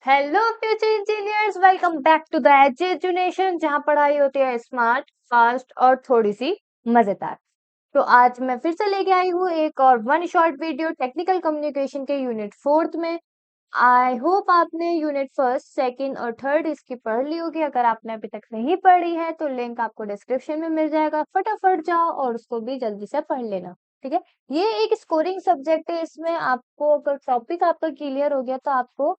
Hello future engineers, welcome back to the Edunation, जहां पढ़ाई होती है स्मार्ट, फास्ट और थोड़ी सी मजेदार। तो आज मैं फिर से लेके आई हूँ एक और one shot video technical communication के यूनिट फोर्थ में। आई होप आपने यूनिट फर्स्ट, सेकंड और थर्ड इसकी पढ़ ली होगी। अगर आपने अभी तक नहीं पढ़ी है तो लिंक आपको डिस्क्रिप्शन में मिल जाएगा, फटाफट जाओ और उसको भी जल्दी से पढ़ लेना। ठीक है, ये एक स्कोरिंग सब्जेक्ट है। इसमें आपको अगर टॉपिक आपका क्लियर हो गया तो आपको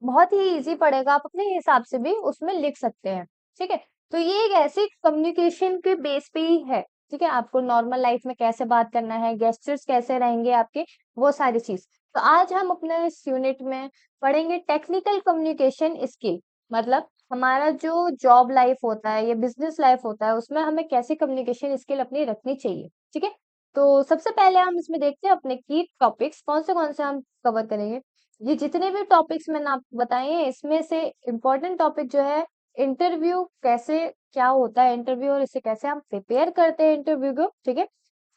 बहुत ही इजी पड़ेगा, आप अपने हिसाब से भी उसमें लिख सकते हैं। ठीक है, तो ये एक ऐसी कम्युनिकेशन के बेस पे ही है। ठीक है, आपको नॉर्मल लाइफ में कैसे बात करना है, गेस्चर्स कैसे रहेंगे आपके, वो सारी चीज। तो आज हम अपने इस यूनिट में पढ़ेंगे टेक्निकल कम्युनिकेशन स्किल। मतलब हमारा जो जॉब लाइफ होता है या बिजनेस लाइफ होता है उसमें हमें कैसी कम्युनिकेशन स्किल अपनी रखनी चाहिए। ठीक है, तो सबसे पहले हम इसमें देखते हैं अपने की टॉपिक्स कौन से हम कवर करेंगे। ये जितने भी टॉपिक्स मैंने आपको बताए हैं इसमें से इम्पोर्टेंट टॉपिक जो है इंटरव्यू कैसे, क्या होता है इंटरव्यू और इसे कैसे हम प्रिपेयर करते हैं इंटरव्यू को। ठीक है,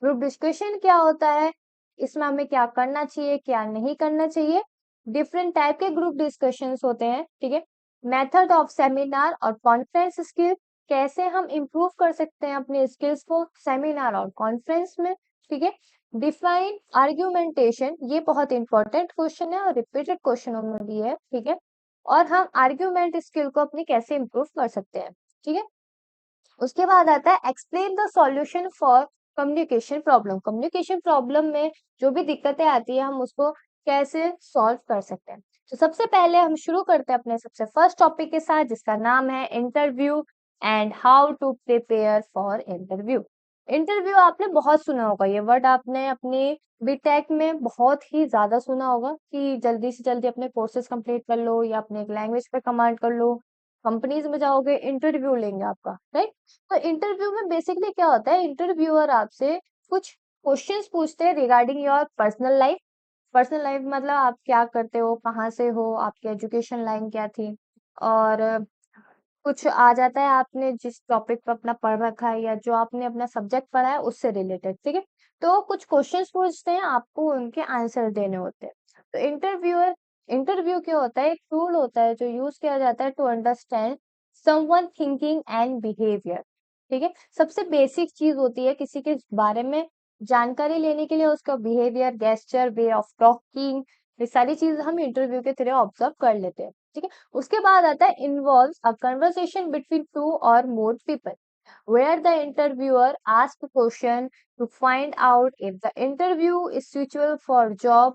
ग्रुप डिस्कशन क्या होता है, इसमें हमें क्या करना चाहिए क्या नहीं करना चाहिए। डिफरेंट टाइप के ग्रुप डिस्कशंस होते हैं। ठीक है, मेथड ऑफ सेमिनार और कॉन्फ्रेंस स्किल, कैसे हम इम्प्रूव कर सकते हैं अपने स्किल्स को सेमिनार और कॉन्फ्रेंस में। ठीक है, डिफाइन आर्ग्यूमेंटेशन, ये बहुत इंपॉर्टेंट क्वेश्चन है और रिपीटेड क्वेश्चनों में भी है। ठीक है, और हम आर्ग्यूमेंट स्किल को अपनी कैसे इम्प्रूव कर सकते हैं। ठीक है, उसके बाद आता है explain the solution for communication problem. Communication problem में जो भी दिक्कतें आती है हम उसको कैसे सॉल्व कर सकते हैं। तो सबसे पहले हम शुरू करते हैं अपने सबसे फर्स्ट टॉपिक के साथ, जिसका नाम है interview and how to prepare for interview. Interview आपने बहुत सुना होगा, ये वर्ड आपने अपनी बीटेक में बहुत ही ज्यादा सुना होगा कि जल्दी से जल्दी अपने कोर्सेज कंप्लीट कर लो या अपने एक लैंग्वेज पे कमांड कर लो, कंपनीज में जाओगे इंटरव्यू लेंगे आपका, राइट। तो इंटरव्यू में बेसिकली क्या होता है, इंटरव्यूअर आपसे कुछ क्वेश्चंस पूछते हैं regarding your personal life. Personal life मतलब आप क्या करते हो, कहाँ से हो, आपकी एजुकेशन लाइन क्या थी, और कुछ आ जाता है आपने जिस टॉपिक पर अपना पढ़ रखा है या जो आपने अपना सब्जेक्ट पढ़ा है उससे रिलेटेड। ठीक है, तो कुछ क्वेश्चंस पूछते हैं, आपको उनके आंसर देने होते हैं। तो इंटरव्यू क्या होता है, एक टूल होता है जो यूज किया जाता है to understand someone thinking and behaviour. ठीक है, सबसे बेसिक चीज होती है किसी के बारे में जानकारी लेने के लिए, उसका behaviour, gesture, way of talking, ये सारी चीज हम इंटरव्यू के थ्रू ऑब्जर्व कर लेते हैं। ठीक है, उसके बाद आता है involves a conversation between two और more people where the interviewer asks question to find out if the interview is suitable for job,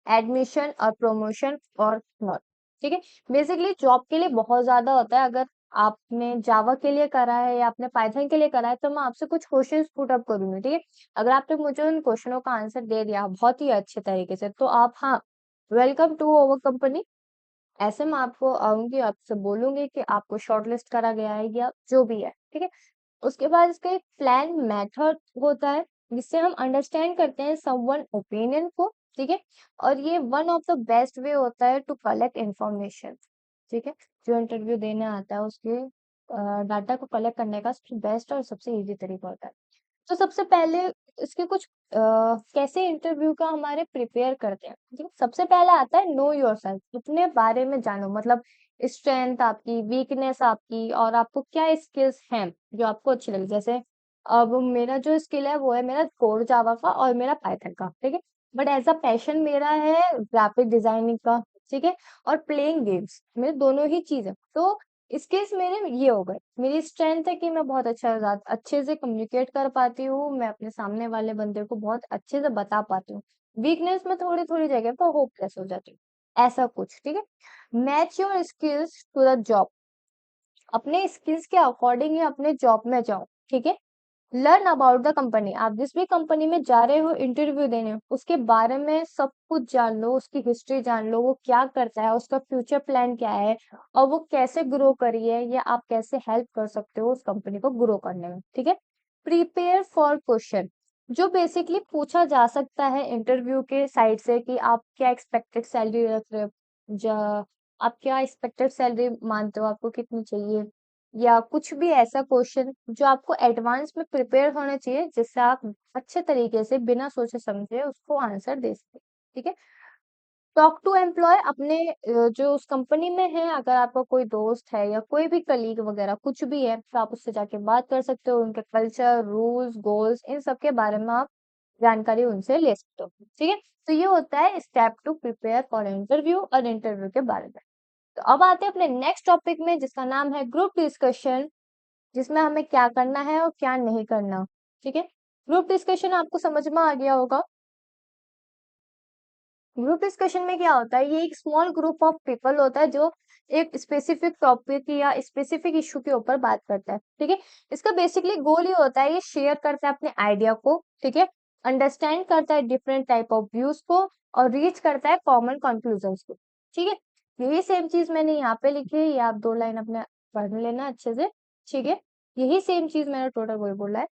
admission or promotion or not। ठीक है, बेसिकली जॉब के लिए बहुत ज्यादा होता है। अगर आपने जावा के लिए करा है या आपने पाइथन के लिए करा है तो मैं आपसे कुछ क्वेश्चंस पुट अप करूंगी। ठीक है, अगर आपने मुझे उन क्वेश्चनों का आंसर दे दिया बहुत ही अच्छे तरीके से तो आप, हाँ, वेलकम टू अवर कंपनी, ऐसे मैं आपको आऊंगी, आपसे बोलूंगी कि आपको शॉर्टलिस्ट करा गया है या जो भी है। ठीक है, उसके बाद इसका एक प्लान मेथड होता है जिससे हम अंडरस्टैंड करते हैं समवन ओपिनियन को। ठीक है, और ये one of the best way होता है टू कलेक्ट इंफॉर्मेशन। ठीक है, जो इंटरव्यू देने आता है उसके डाटा को कलेक्ट करने का सबसे बेस्ट और सबसे इजी तरीका होता है। तो सबसे पहले इसके कुछ कैसे इंटरव्यू का हमारे प्रिपेयर करते हैं। ठीक है, सबसे पहले आता है नो योरसेल्फ, अपने बारे में जानो। मतलब स्ट्रेंथ आपकी, वीकनेस आपकी, और आपको क्या स्किल्स हैं जो आपको अच्छी लगे। जैसे अब मेरा जो स्किल है वो है मेरा कोर जावा का और मेरा पाइथन का। ठीक है, बट एज अ पैशन मेरा है ग्राफिक डिजाइनिंग का। ठीक है, और प्लेइंग गेम्स, मेरे दोनों ही चीज है। तो स्किल्स मेरे ये हो गए। मेरी स्ट्रेंथ है कि मैं बहुत अच्छे से कम्युनिकेट कर पाती हूँ, मैं अपने सामने वाले बंदे को बहुत अच्छे से बता पाती हूँ। वीकनेस में थोड़ी थोड़ी जगह पर होपलेस हो जाती हूँ, ऐसा कुछ। ठीक है, match your skills to the job, अपने स्किल्स के अकॉर्डिंग ही अपने जॉब में जाओ। ठीक है, लर्न अबाउट द कंपनी, आप जिस भी कंपनी में जा रहे हो इंटरव्यू देने उसके बारे में सब कुछ जान लो, उसकी हिस्ट्री जान लो, वो क्या करता है, उसका फ्यूचर प्लान क्या है, और वो कैसे ग्रो करी है या आप कैसे हेल्प कर सकते हो उस कंपनी को ग्रो करने में। ठीक है, प्रिपेयर फॉर क्वेश्चन, जो बेसिकली पूछा जा सकता है इंटरव्यू के साइड से कि आप क्या एक्सपेक्टेड सैलरी रख रहे हो, आप क्या एक्सपेक्टेड सैलरी मानते हो, आपको कितनी चाहिए, या कुछ भी ऐसा क्वेश्चन जो आपको एडवांस में प्रिपेयर होना चाहिए, जिससे आप अच्छे तरीके से बिना सोचे समझे उसको आंसर दे सके। ठीक है। टॉक टू एम्प्लॉय अपने जो उस कंपनी में है, अगर आपका कोई दोस्त है या कोई भी कलीग वगैरह कुछ भी है, तो आप उससे जाके बात कर सकते हो, उनके कल्चर, रूल्स, गोल्स, इन सब के बारे में आप जानकारी उनसे ले सकते हो। ठीक है। तो ये होता है step to prepare for interview और इंटरव्यू के बारे में। तो अब आते हैं अपने नेक्स्ट टॉपिक में, जिसका नाम है ग्रुप डिस्कशन, जिसमें हमें क्या करना है और क्या नहीं करना। ठीक है। ग्रुप डिस्कशन आपको समझ में आ गया होगा। ग्रुप डिस्कशन में क्या होता है, ये एक स्मॉल ग्रुप ऑफ पीपल होता है जो एक स्पेसिफिक टॉपिक या स्पेसिफिक इशू के ऊपर बात करता है। ठीक है। इसका बेसिकली गोल ये होता है, ये शेयर करता है अपने आइडिया को। ठीक है। अंडरस्टैंड करता है डिफरेंट टाइप ऑफ व्यूज को, और रीच करता है कॉमन कंक्लूजन्स को। ठीक है। यही सेम चीज मैंने यहाँ पे लिखी है, ये आप 2 लाइन अपने पढ़ लेना अच्छे से। ठीक है। यही सेम चीज मैंने टोटल वही बोला है।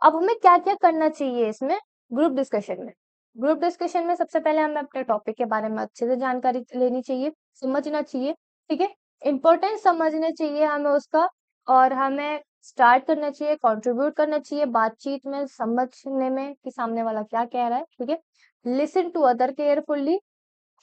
अब हमें क्या क्या करना चाहिए इसमें, ग्रुप डिस्कशन में। ग्रुप डिस्कशन में सबसे पहले हमें अपने टॉपिक के बारे में अच्छे से जानकारी लेनी चाहिए, समझना चाहिए। ठीक है। इम्पोर्टेंस समझना चाहिए हमें उसका, और हमें स्टार्ट करना चाहिए, कंट्रीब्यूट करना चाहिए बातचीत में, समझने में कि सामने वाला क्या कह रहा है। ठीक है। Listen to other carefully,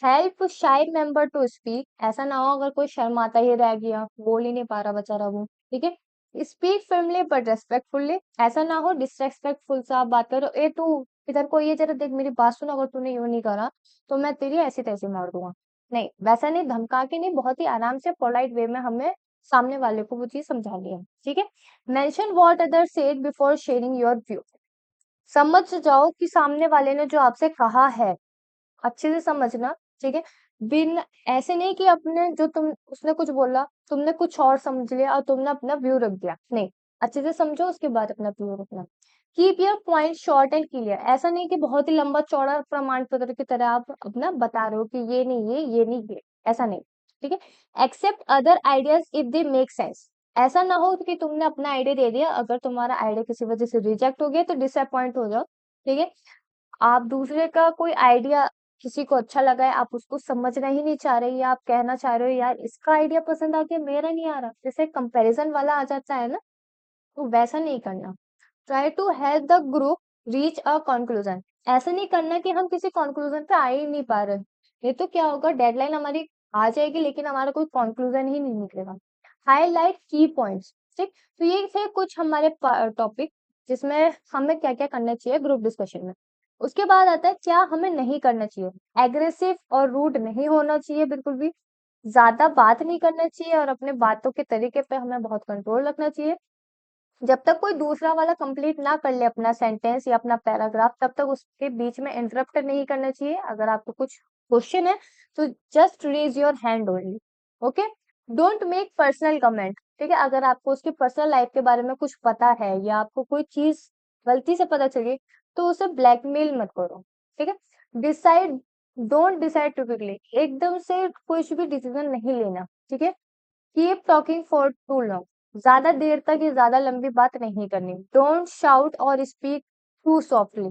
help shy member to speak, ऐसा ना हो अगर कोई शर्माता ही रह गया, बोल ही नहीं पा रहा बेचारा वो। ठीक है। स्पीक फर्मली बट रेस्पेक्टफुल्ली, ऐसा ना हो डिसरेस्पेक्टफुल से आप बात करो, ए तू इधर को, ये जरा देख मेरी बात सुन, अगर तूने यूं नहीं करा तो मैं तेरी ऐसी तैसी मार दूंगा। नहीं, वैसा नहीं, धमका के नहीं, बहुत ही आराम से पोलाइट वे में हमें सामने वाले को वो चीज समझानी है। ठीक है। Mention what other said before sharing your view, समझ जाओ कि सामने वाले ने जो आपसे कहा है, अच्छे से समझना। ठीक है। बिन ऐसे नहीं कि अपने जो तुम उसने कुछ बोला, तुमने कुछ और समझ लिया और तुमने अपना व्यू रख दिया, नहीं, अच्छे से समझो उसके बाद अपना व्यू रखना। Keep your point short and clear, ऐसा नहीं कि बहुत ही लंबा चौड़ा प्रमाण पत्र की तरह आप अपना बता रहे हो कि ये नहीं ये नहीं ये, ऐसा नहीं। ठीक है। Accept other ideas if they make sense, ऐसा ना हो कि तुमने अपना आइडिया दे दिया, अगर तुम्हारा आइडिया किसी वजह से रिजेक्ट हो गया तो डिसअपॉइंट हो जाओ। ठीक है। आप दूसरे का कोई आइडिया, किसी को अच्छा लगा है, आप उसको समझना ही नहीं चाह रहे, या आप कहना चाह रहे हो यार इसका आइडिया पसंद आ गया, मेरा नहीं आ रहा, जैसे कंपैरिजन वाला आ जाता है ना, तो वैसा नहीं करना। Try to help the group reach a conclusion, ऐसा नहीं करना कि हम किसी कंक्लूजन पे आ ही नहीं पा रहे, नहीं तो क्या होगा, डेडलाइन हमारी आ जाएगी लेकिन हमारा कोई कंक्लूजन ही नहीं निकलेगा। हाईलाइट की पॉइंट्स। ठीक। तो ये थे कुछ हमारे टॉपिक, जिसमें हमें क्या क्या करना चाहिए ग्रुप डिस्कशन में। उसके बाद आता है क्या हमें नहीं करना चाहिए। एग्रेसिव और रूड नहीं होना चाहिए बिल्कुल भी, ज्यादा बात नहीं करना चाहिए, और अपने बातों के तरीके पे हमें बहुत कंट्रोल रखना चाहिए। जब तक कोई दूसरा वाला कंप्लीट ना कर ले अपना सेंटेंस या अपना पैराग्राफ, तब तक उसके बीच में इंटरप्ट नहीं करना चाहिए। अगर आपको कुछ क्वेश्चन है तो just raise your hand only. Okay. Don't make personal comment. ठीक है। अगर आपको उसकी पर्सनल लाइफ के बारे में कुछ पता है, या आपको कोई चीज गलती से पता चली, तो उसे ब्लैकमेल मत करो। ठीक है। Decide, don't decide too quickly, एकदम से कुछ भी डिसीजन नहीं लेना। ठीक है। Keep talking for too long, ज्यादा देर तक ये ज्यादा लंबी बात नहीं करनी। डोंट शाउट और स्पीक टू सॉफ्टली,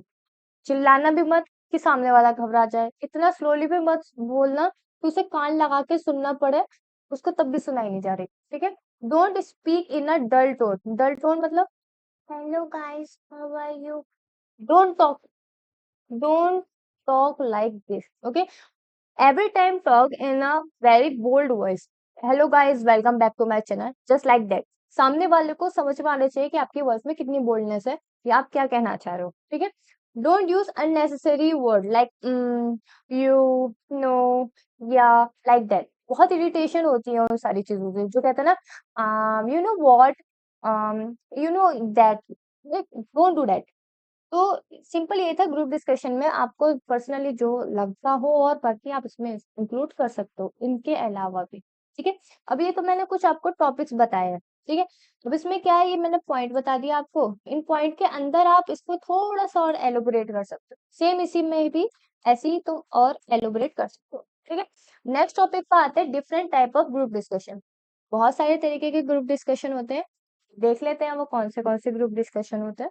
चिल्लाना भी मत कि सामने वाला घबरा जाए, इतना स्लोली भी मत बोलना कि उसे कान लगा के सुनना पड़े, उसको तब भी सुनाई नहीं जा रही। ठीक है। Don't speak in a dull tone, dull tone मतलब hello guys how are you, don't talk, don't talk like this. Okay. Every time talk in a very bold voice. Hello guys, welcome back to my channel. Just like that. सामने वाले को समझ में आना चाहिए कि आपकी वॉइस में कितनी बोल्डनेस है, या आप क्या कहना चाह रहे हो। ठीक है। Don't use unnecessary word like you, know, या लाइक दैट, बहुत इरिटेशन होती है उन सारी चीजों से, जो कहते हैं ना you know what, you know that, don't do that. तो सिंपल ये था ग्रुप डिस्कशन में आपको पर्सनली जो लगता हो, और बाकी आप इसमें इंक्लूड कर सकते हो इनके अलावा भी। ठीक है। अब ये तो मैंने कुछ आपको टॉपिक्स बताए हैं। ठीक है। अब इसमें क्या है, ये मैंने पॉइंट बता दिया आपको, इन पॉइंट के अंदर आप इसको थोड़ा सा और एलोबरेट कर सकते हो, सेम इसी में भी ऐसे ही तो और एलोबरेट कर सकते हो। ठीक है। नेक्स्ट टॉपिक पर आते हैं different type of group discussion. बहुत सारे तरीके के ग्रुप डिस्कशन होते हैं, देख लेते हैं वो कौन से ग्रुप डिस्कशन होते हैं।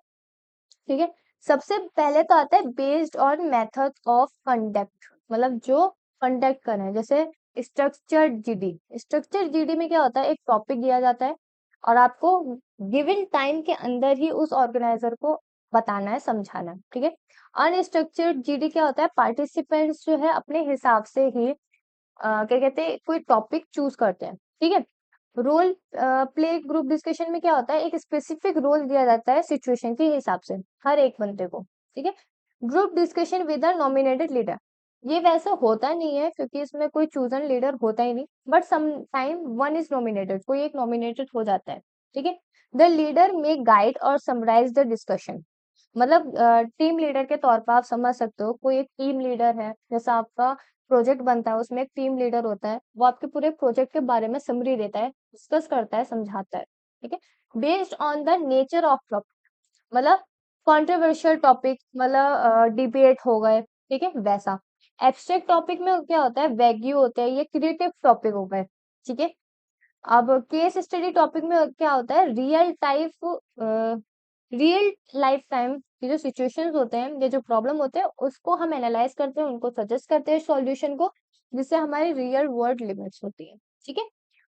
ठीक है। सबसे पहले तो आता है based on method of conduct, मतलब जो कंडक्ट करें, जैसे स्ट्रक्चर जीडी। स्ट्रक्चर जीडी में क्या होता है, एक टॉपिक दिया जाता है, और आपको गिवन टाइम के अंदर ही उस ऑर्गेनाइजर को बताना है, समझाना है, ठीक है। अनस्ट्रक्चर्ड जीडी क्या होता है, पार्टिसिपेंट्स जो है अपने हिसाब से ही क्या कहते हैं कोई टॉपिक चूज करते हैं, ठीक है। रोल प्ले ग्रुप डिस्कशन में क्या होता है, एक स्पेसिफिक रोल दिया जाता है सिचुएशन के हिसाब से हर एक बंदे को, ठीक है। Group discussion with a nominated leader, ये वैसे होता नहीं है क्योंकि इसमें कोई चूजन लीडर होता ही नहीं, but some time one is nominated, कोई एक नॉमिनेटेड हो जाता है, ठीक है। द लीडर मे गाइड और समराइज द डिस्कशन, मतलब टीम लीडर के तौर पर आप समझ सकते हो, कोई एक टीम लीडर है, जैसा आपका प्रोजेक्ट बनता है उसमें एक टीम लीडर होता है, वो आपके पूरे प्रोजेक्ट के बारे में समरी देता है, डिस्कस करता है, समझाता है, ठीक है। Based on the nature of topic, मतलब कंट्रोवर्शियल टॉपिक, मतलब डिबेट हो गए, ठीक है, वैसा। एब्स्ट्रैक्ट टॉपिक में क्या होता है, वैग्यू होते हैं, ये क्रिएटिव टॉपिक हो गए, ठीक है। अब केस स्टडी टॉपिक में क्या होता है, रियल लाइफ टाइम की जो सिचुएशंस होते हैं, ये जो प्रॉब्लम होते हैं उसको हम एनालाइज करते हैं, उनको सजेस्ट करते हैं सॉल्यूशन को, जिससे हमारी रियल वर्ल्ड लिमिट्स होती है, ठीक है।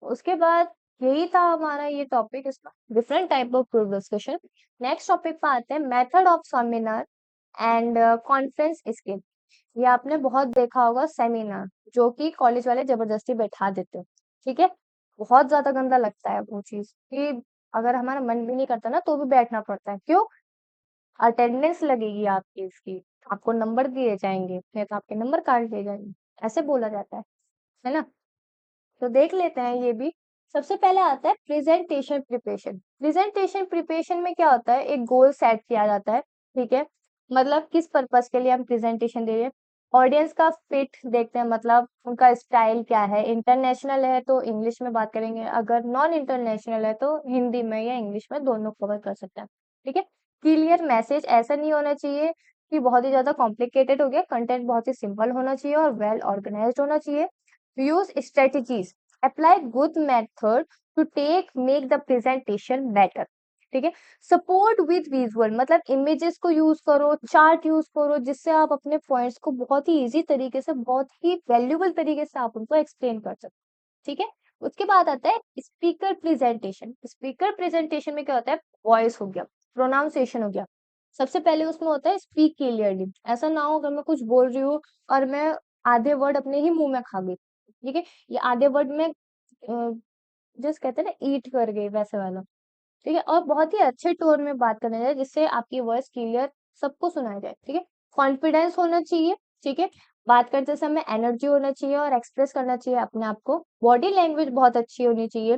उसके बाद यही था हमारा ये टॉपिक, इसका different type of group discussion. Next topic पे आते हैं, method of seminar and conference skill. ये आपने बहुत देखा होगा, सेमिनार जो कि कॉलेज वाले जबरदस्ती बैठा देते हैं, ठीक है। बहुत ज्यादा गंदा लगता है वो चीज कि अगर हमारा मन भी नहीं करता ना तो भी बैठना पड़ता है, क्यों? अटेंडेंस लगेगी आपकी, इसकी आपको नंबर दिए जाएंगे, नहीं तो आपके नंबर काट दिए जाएंगे, ऐसे बोला जाता है ना। तो देख लेते हैं ये भी। सबसे पहले आता है प्रेजेंटेशन प्रिपरेशन। प्रेजेंटेशन प्रिपरेशन में क्या होता है, एक गोल सेट किया जाता है, ठीक है। मतलब किस पर्पस के लिए हम प्रेजेंटेशन दे रहे हैं, ऑडियंस का फिट देखते हैं, मतलब उनका स्टाइल क्या है, इंटरनेशनल है तो इंग्लिश में बात करेंगे, अगर नॉन इंटरनेशनल है तो हिंदी में या इंग्लिश में, दोनों कवर कर सकते हैं, ठीक है। क्लियर मैसेज, ऐसा नहीं होना चाहिए कि बहुत ही ज्यादा कॉम्प्लिकेटेड हो गया, कंटेंट बहुत ही सिंपल होना चाहिए और वेल ऑर्गेनाइज्ड होना चाहिए। use strategies, apply good method to make the presentation better, ठीक है। सपोर्ट विद विजुअल, मतलब इमेजेस को यूज करो, चार्ट यूज करो, जिससे आप अपने पॉइंट्स को बहुत ही इजी तरीके से, बहुत ही वैल्यूबल तरीके से आप उनको एक्सप्लेन कर सकते, ठीक है। उसके बाद आता है स्पीकर प्रेजेंटेशन। स्पीकर प्रेजेंटेशन में क्या होता है, वॉइस हो गया, प्रोनाउंसिएशन हो गया। सबसे पहले उसमें होता है स्पीक क्लियरली, ऐसा ना हो अगर मैं कुछ बोल रही हूँ और मैं आधे वर्ड अपने ही मुंह में खा गई, ठीक है, ये आधे वर्ड में जस्ट कहते हैं ना ईट कर गई, वैसे वाला, ठीक है। और बहुत ही अच्छे टोन में बात करना चाहिए जिससे आपकी वॉइस क्लियर सबको सुनाई जाए, ठीक है। कॉन्फिडेंस होना चाहिए, ठीक है। बात करते समय एनर्जी होना चाहिए और एक्सप्रेस करना चाहिए अपने आप को। बॉडी लैंग्वेज बहुत अच्छी होनी चाहिए,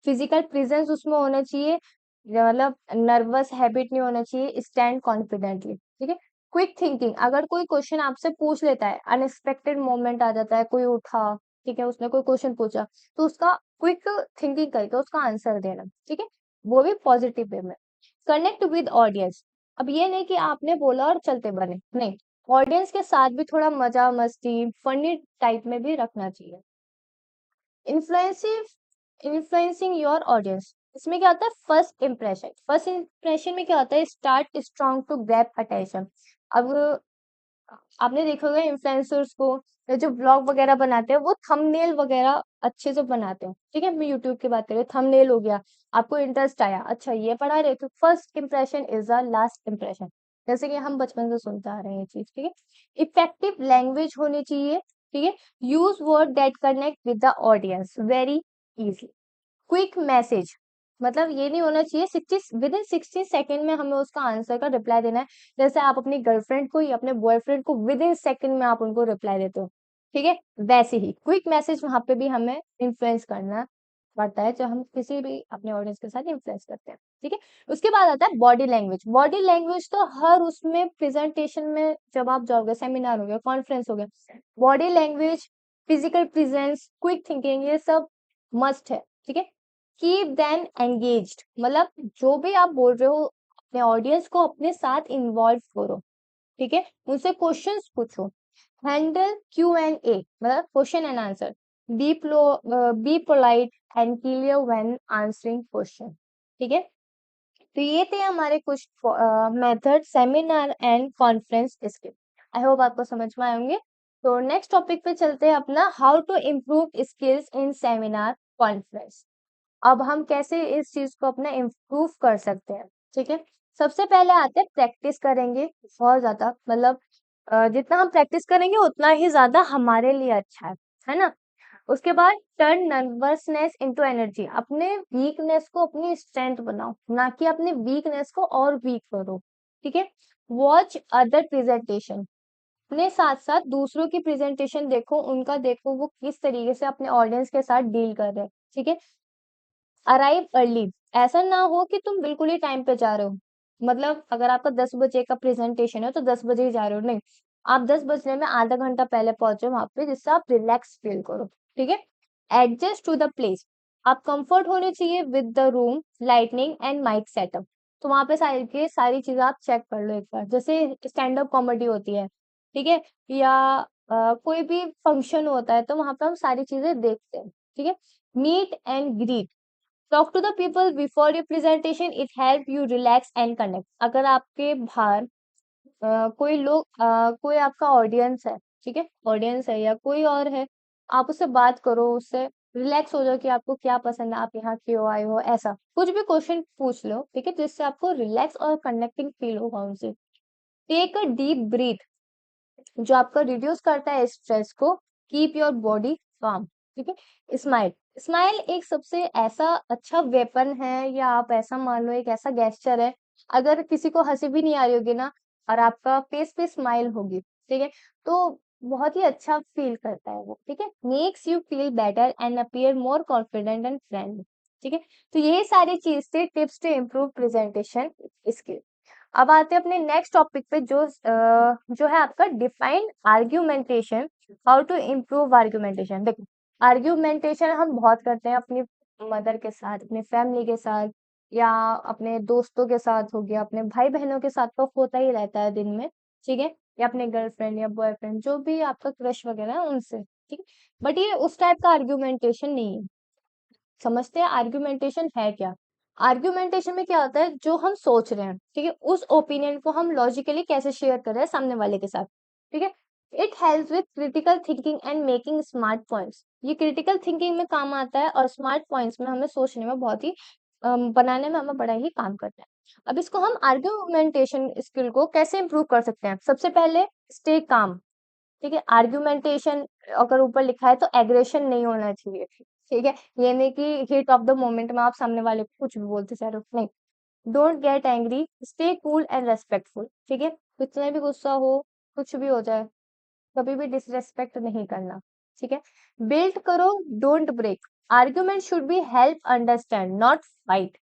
फिजिकल प्रेजेंस उसमें होना चाहिए, मतलब नर्वस हैबिट नहीं होना चाहिए, स्टैंड कॉन्फिडेंटली, ठीक है। क्विक थिंकिंग, अगर कोई क्वेश्चन आपसे पूछ लेता है, अनएक्सपेक्टेड मोमेंट आ जाता है, कोई उठा, ठीक है, उसने कोई क्वेश्चन पूछा, तो उसका क्विक थिंकिंग करके उसका आंसर देना, ठीक है, वो भी पॉजिटिव वे में। कनेक्ट विद ऑडियंस, अब ये नहीं कि आपने बोला और चलते बने, नहीं, ऑडियंस के साथ भी थोड़ा मजा मस्ती फनी टाइप में भी रखना चाहिए। इन्फ्लुएंसिव इन्फ्लुएंसिंग योर ऑडियंस, इसमें क्या होता है, फर्स्ट इंप्रेशन। फर्स्ट इंप्रेशन में क्या होता है, start strong to grab attention. अब आपने देखा होगा इन्फ्लुएंसर्स को, या जो ब्लॉग वगैरह बनाते हैं वो थंबनेल वगैरह अच्छे से बनाते हैं, ठीक है। मैं यूट्यूब की बात करें, थंबनेल हो गया, आपको इंटरेस्ट आया, अच्छा ये पढ़ा रहे तो first impression is the last impression, जैसे कि हम बचपन से सुनते आ रहे हैं ये चीज, ठीक है। इफेक्टिव लैंग्वेज होनी चाहिए, ठीक है। Use word that connect with the audience very easy. Quick message, मतलब ये नहीं होना चाहिए 60 विद इन 60 सेकेंड में हमें उसका आंसर का रिप्लाई देना है, जैसे आप अपनी गर्लफ्रेंड को या अपने बॉयफ्रेंड को विद इन सेकेंड में आप उनको रिप्लाई देते हो, ठीक है। वैसे ही क्विक मैसेज वहां पे भी हमें इन्फ्लुएंस करना पड़ता है, जब हम किसी भी अपने ऑडियंस के साथ इन्फ्लुएंस करते हैं, ठीक है। उसके बाद आता है बॉडी लैंग्वेज। बॉडी लैंग्वेज तो हर उसमें प्रेजेंटेशन में, जब आप जाओगे, सेमिनार हो गया, कॉन्फ्रेंस हो गया, body language, physical presence, quick thinking, ये सब मस्ट है, ठीक है। कीप देम एंगेज्ड, मतलब जो भी आप बोल रहे हो अपने ऑडियंस को अपने साथ इन्वॉल्व करो, ठीक है, उनसे क्वेश्चंस पूछो। हैंडल Q&A, मतलब question and answer. Be polite and clear when answering question, ठीक है। तो ये थे हमारे कुछ method seminar and conference skill. I hope आपको समझ में आए होंगे। तो नेक्स्ट टॉपिक पे चलते हैं अपना, how to improve skills in seminar conference. अब हम कैसे इस चीज को अपना इम्प्रूव कर सकते हैं, ठीक है। सबसे पहले आते हैं प्रैक्टिस करेंगे बहुत ज्यादा, मतलब जितना हम प्रैक्टिस करेंगे उतना ही ज्यादा हमारे लिए अच्छा है ना। उसके बाद टर्न नर्वसनेस इनटू एनर्जी, अपने वीकनेस को अपनी स्ट्रेंथ बनाओ, ना कि अपने वीकनेस को और वीक करो, ठीक है। वॉच अदर प्रेजेंटेशन, अपने साथ साथ दूसरों की प्रेजेंटेशन देखो, उनका देखो वो किस तरीके से अपने ऑडियंस के साथ डील कर रहे हैं, ठीक है। अराइव अर्ली, ऐसा ना हो कि तुम बिल्कुल ही टाइम पे जा रहे हो, मतलब अगर आपका 10 बजे का प्रेजेंटेशन है तो 10 बजे ही जा रहे हो, नहीं, आप 10 बजने में आधा घंटा पहले पहुंचो वहां पे, जिससे आप रिलैक्स फील करो, ठीक है। एडजस्ट टू द प्लेस, आप कंफर्ट होने चाहिए with the room lightning and mic setup. तो वहां पे सारी चीजें आप चेक कर लो एक बार, जैसे स्टैंड अप कॉमेडी होती है, ठीक है, या कोई भी फंक्शन होता है तो वहां पे हम सारी चीजें देखते हैं, ठीक है। Meet and greet, talk to the people before your presentation, it help you relax and connect. अगर आपके बाहर कोई आपका ऑडियंस है, ठीक है, ऑडियंस है या कोई और है, आप उससे बात करो, उससे रिलैक्स हो जाओ कि आपको क्या पसंद है, आप यहाँ क्यों आए हो, ऐसा कुछ भी क्वेश्चन पूछ लो, ठीक है, जिससे आपको रिलैक्स और कनेक्टिंग फील होगा उनसे। टेक अ डीप ब्रीथ, जो आपका रिड्यूस करता है स्ट्रेस को। कीप योर बॉडी काम, ठीक है। स्माइल, स्माइल एक सबसे ऐसा अच्छा वेपन है, या आप ऐसा मान लो एक ऐसा गेस्चर है, अगर किसी को हंसी भी नहीं आ रही होगी ना, और आपका फेस पे स्माइल होगी, ठीक है, तो बहुत ही अच्छा फील करता है वो, ठीक है। Makes you feel better and appear more confident and friendly, ठीक है। तो यही सारी चीज थे tips to improve presentation skill. अब आते हैं अपने नेक्स्ट टॉपिक पे, जो है आपका define argumentation, how to improve argumentation. देखो, आर्ग्यूमेंटेशन हम बहुत करते हैं अपनी मदर के साथ, अपने फैमिली के साथ, या अपने दोस्तों के साथ हो गया, अपने भाई बहनों के साथ तो होता ही रहता है दिन में, ठीक है, या अपने गर्लफ्रेंड या बॉयफ्रेंड जो भी आपका क्रश वगैरह है उनसे, ठीक है। बट ये उस टाइप का आर्ग्यूमेंटेशन नहीं है। समझते हैं आर्ग्यूमेंटेशन है क्या। आर्ग्यूमेंटेशन में क्या होता है, जो हम सोच रहे हैं, ठीक है, उस ओपिनियन को हम लॉजिकली कैसे शेयर कर रहे हैं सामने वाले के साथ, ठीक है। It helps with critical thinking and making smart points, ये क्रिटिकल थिंकिंग में काम आता है, और स्मार्ट पॉइंट्स में हमें सोचने में बहुत ही बनाने में हमें बड़ा ही काम करता है। अब इसको हम आर्ग्यूमेंटेशन स्किल को कैसे इंप्रूव कर सकते हैं, सबसे पहले स्टे काम, ठीक है। आर्ग्यूमेंटेशन अगर ऊपर लिखा है तो एग्रेशन नहीं होना चाहिए, ठीक है। ये नहीं कि हीट ऑफ द मोमेंट में आप सामने वाले को कुछ भी बोलते जा रहे हो, नहीं। Don't get angry, stay cool and respectful, ठीक है। कितना भी गुस्सा हो, कुछ भी हो जाए, कभी भी डिसरेस्पेक्ट नहीं करना, ठीक है। बिल्ड करो, don't break, argument should be help understand not fight.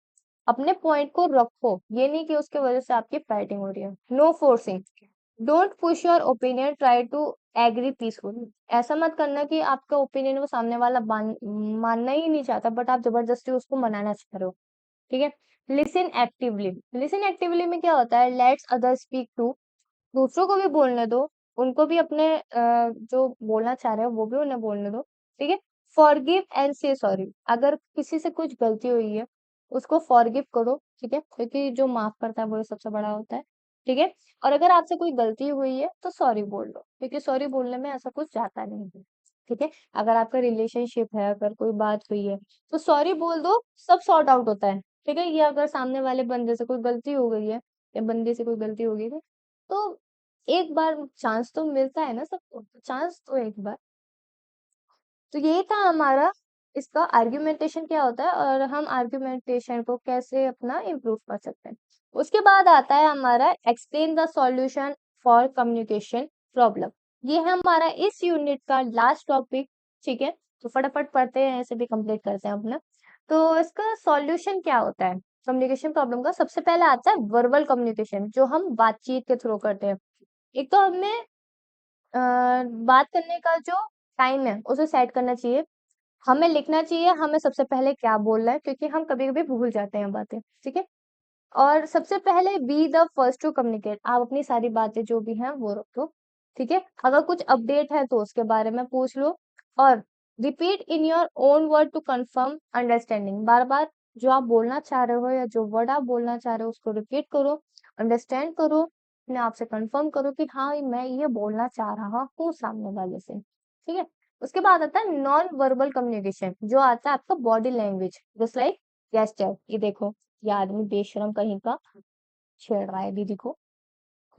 अपने पॉइंट को रखो, ये नहीं कि उसके वजह से आपकी फाइटिंग हो रही है। No forcing, don't push your opinion, try to agree peacefully. ऐसा मत करना कि आपका ओपिनियन वो सामने वाला मानना ही नहीं चाहता, बट आप जबरदस्ती उसको मनाना चाह रहे हो, ठीक है। लिसन एक्टिवली, लिसन एक्टिवली में क्या होता है, लेट्स अदर स्पीक टू, दूसरों को भी बोलने दो, उनको भी अपने जो बोलना चाह रहे हो वो भी उन्हें बोलने दो, ठीक है। फॉरगिव एंड से सॉरी, अगर किसी से कुछ गलती हुई है उसको फॉरगिव करो, ठीक है, क्योंकि जो माफ करता है वो सबसे बड़ा होता है, ठीक है। और अगर आपसे कोई गलती हुई है तो सॉरी बोल दो, क्योंकि सॉरी बोलने में ऐसा कुछ जाता नहीं है, ठीक है। अगर आपका रिलेशनशिप है, अगर कोई बात हुई है तो सॉरी बोल दो, सब सॉर्ट आउट होता है, ठीक है। ये अगर सामने वाले बंदे से कोई गलती हो गई है, या बंदे से कोई गलती हो गई है, तो एक बार चांस तो मिलता है ना सबको, चांस तो एक बार। तो यही था हमारा इसका आर्ग्यूमेंटेशन क्या होता है, और हम आर्ग्यूमेंटेशन को कैसे अपना इम्प्रूव कर सकते हैं। उसके बाद आता है हमारा explain the solution for communication problem. ये है हमारा इस यूनिट का लास्ट टॉपिक, ठीक है। तो फटाफट पढ़ते हैं, ऐसे भी कंप्लीट करते हैं अपना। तो इसका सॉल्यूशन क्या होता है कम्युनिकेशन प्रॉब्लम का, सबसे पहले आता है वर्बल कम्युनिकेशन, जो हम बातचीत के थ्रू करते हैं। एक तो हमें अ, बात करने का जो टाइम है उसे सेट करना चाहिए, हमें लिखना चाहिए हमें सबसे पहले क्या बोलना है, क्योंकि हम कभी कभी भूल जाते हैं बातें, ठीक है। और सबसे पहले be the first to communicate, आप अपनी सारी बातें जो भी हैं वो रखो, ठीक है। अगर कुछ अपडेट है तो उसके बारे में पूछ लो, और repeat in your own word to confirm understanding, बार बार जो आप बोलना चाह रहे हो या जो वर्ड आप बोलना चाह रहे हो उसको रिपीट करो, अंडरस्टैंड करो, अपने आप से कंफर्म करो कि हाँ मैं ये बोलना चाह रहा हूँ सामने वाले से, ठीक है। उसके बाद आता है नॉन वर्बल कम्युनिकेशन, जो आता है आपका body language, just like gesture. ये देखो, ये आदमी बेशरम कहीं का छेड़ रहा है दीदी को,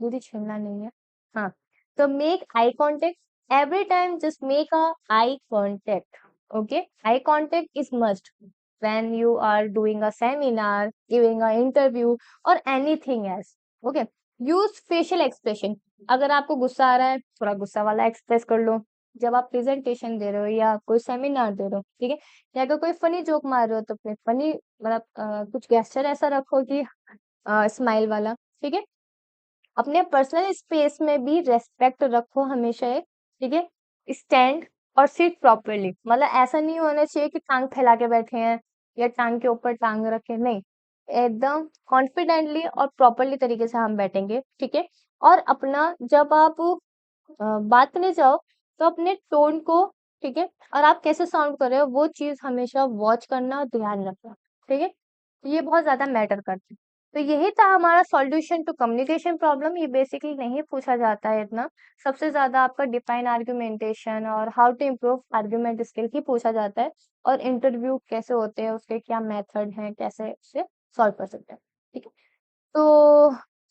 दीदी छेड़ना नहीं है। हाँ, तो make eye contact every time, just make a eye contact. Okay, eye contact is must when you are doing a seminar, giving a interview or anything else. Okay, use facial expression। अगर आपको गुस्सा आ रहा है, थोड़ा गुस्सा वाला express कर लो। जब आप प्रेजेंटेशन दे रहे हो या कोई सेमिनार दे रहे हो, ठीक है, या अगर कोई फनी जोक मार रहे हो तो अपने फनी मतलब कुछ गेस्चर ऐसा रखो कि स्माइल वाला, ठीक है। अपने पर्सनल स्पेस में भी रेस्पेक्ट रखो हमेशा एक, ठीक है। स्टैंड और सिट प्रॉपरली, मतलब ऐसा नहीं होना चाहिए कि टांग फैला के बैठे हैं या टांग के ऊपर टांग रखे, नहीं, एकदम कॉन्फिडेंटली और प्रॉपरली तरीके से हम बैठेंगे, ठीक है। और अपना जब आप बात करने जाओ तो अपने टोन को, ठीक है, और आप कैसे साउंड कर रहे हो वो चीज हमेशा वॉच करना और ध्यान रखना, ठीक है। तो ये बहुत ज्यादा मैटर करता है। तो यही था हमारा सॉल्यूशन टू कम्युनिकेशन प्रॉब्लम। ये बेसिकली नहीं पूछा जाता है इतना, सबसे ज्यादा आपका डिफाइन आर्गुमेंटेशन और how to improve argument skill ही पूछा जाता है, और इंटरव्यू कैसे होते हैं, उसके क्या मेथड हैं, कैसे उसे सॉल्व कर सकते हैं, ठीक है। So,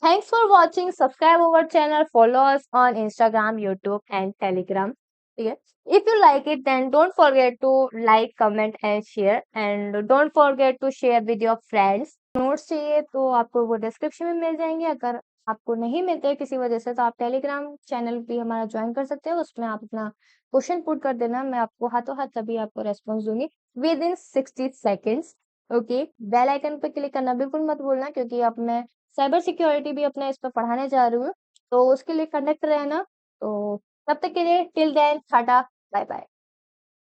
thanks for watching. Subscribe our channel. Follow us on Instagram, YouTube, and Telegram. Okay. If you like it, then don't forget to like, comment, and share. And don't forget to share with your friends. Notes चाहिए तो आपको वो description में मिल जाएंगे। अगर आपको नहीं मिलते किसी वजह से तो आप टेलीग्राम चैनल भी हमारा ज्वाइन कर सकते हो। उसमें आप अपना क्वेश्चन पुट कर देना, मैं आपको हाथों हाथ तभी आपको रेस्पॉन्स दूंगी within 60 seconds. Okay, bell icon पे क्लिक करना बिल्कुल मत भूलना, क्योंकि अब मैं साइबर सिक्योरिटी भी अपने इस पे पढ़ाने जा रही हूँ, तो उसके लिए कनेक्ट रहना। तो तब तक के लिए till then tata, bye bye.